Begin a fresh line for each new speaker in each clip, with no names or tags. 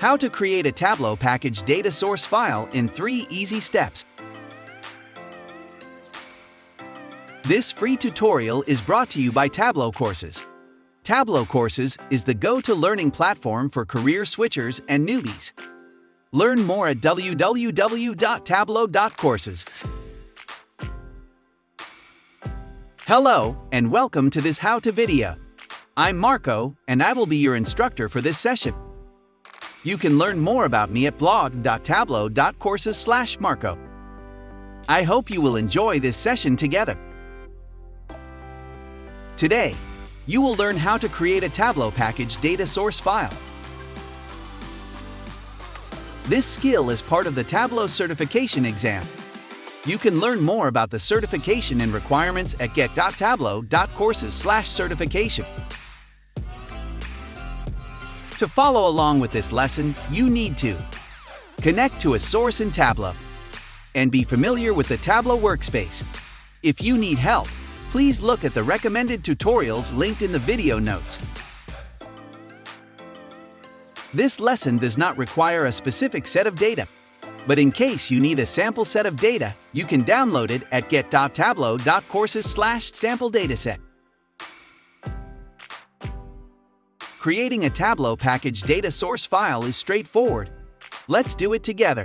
How to create a Tableau package data source file in 3 easy steps. This free tutorial is brought to you by Tableau.Courses. Tableau.Courses is the go-to learning platform for career switchers and newbies. Learn more at www.tableau.courses. Hello, and welcome to this how-to video. I'm Marco, and I will be your instructor for this session. You can learn more about me at blog.tableau.courses/Marco. I hope you will enjoy this session together. Today, you will learn how to create a Tableau package data source file. This skill is part of the Tableau certification exam. You can learn more about the certification and requirements at get.tableau.courses/certification. To follow along with this lesson, you need to connect to a source in Tableau and be familiar with the Tableau workspace. If you need help, please look at the recommended tutorials linked in the video notes. This lesson does not require a specific set of data, but in case you need a sample set of data, you can download it at get.tableau.courses/sample dataset. Creating a Tableau package data source file is straightforward. Let's do it together.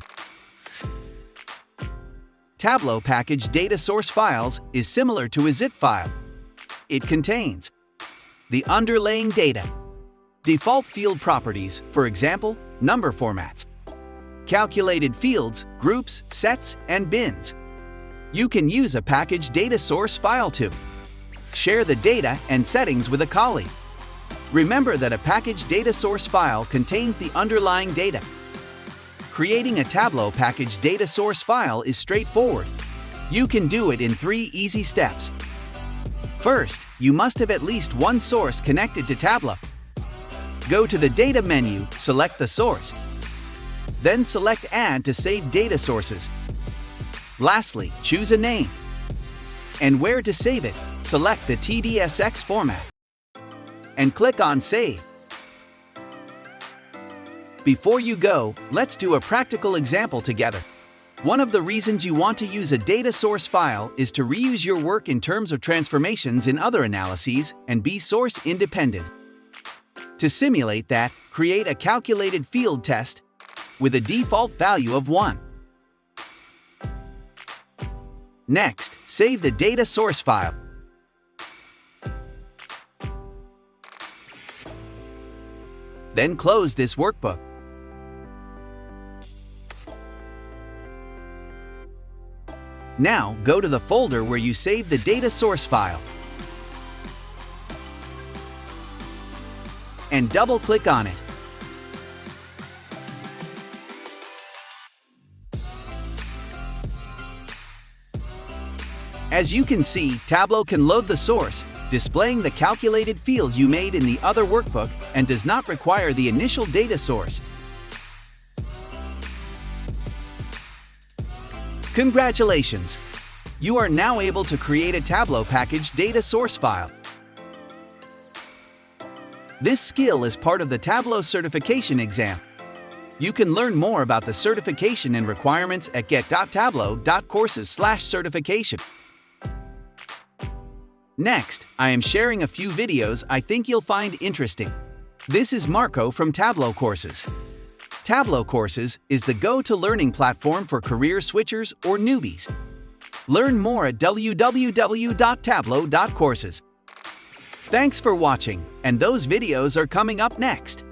Tableau package data source files is similar to a zip file. It contains the underlying data, default field properties, for example, number formats, calculated fields, groups, sets, and bins. You can use a package data source file to share the data and settings with a colleague. Remember that a package data source file contains the underlying data. Creating a Tableau package data source file is straightforward. You can do it in 3 easy steps. First, you must have at least one source connected to Tableau. Go to the Data menu, select the source. Then select Add to save data sources. Lastly, choose a name. And where to save it, select the TDSX format and click on Save. Before you go, let's do a practical example together. One of the reasons you want to use a data source file is to reuse your work in terms of transformations in other analyses and be source independent. To simulate that, create a calculated field test with a default value of 1. Next, save the data source file. Then close this workbook. Now, go to the folder where you saved the data source file and double-click on it. As you can see, Tableau can load the source, displaying the calculated field you made in the other workbook, and does not require the initial data source. Congratulations! You are now able to create a Tableau package data source file. This skill is part of the Tableau certification exam. You can learn more about the certification and requirements at get.tableau.courses/certification. Next, I am sharing a few videos I think you'll find interesting. This is Marco from Tableau.Courses. Tableau.Courses is the go-to learning platform for career switchers or newbies. Learn more at www.tableau.courses. Thanks for watching, and those videos are coming up next.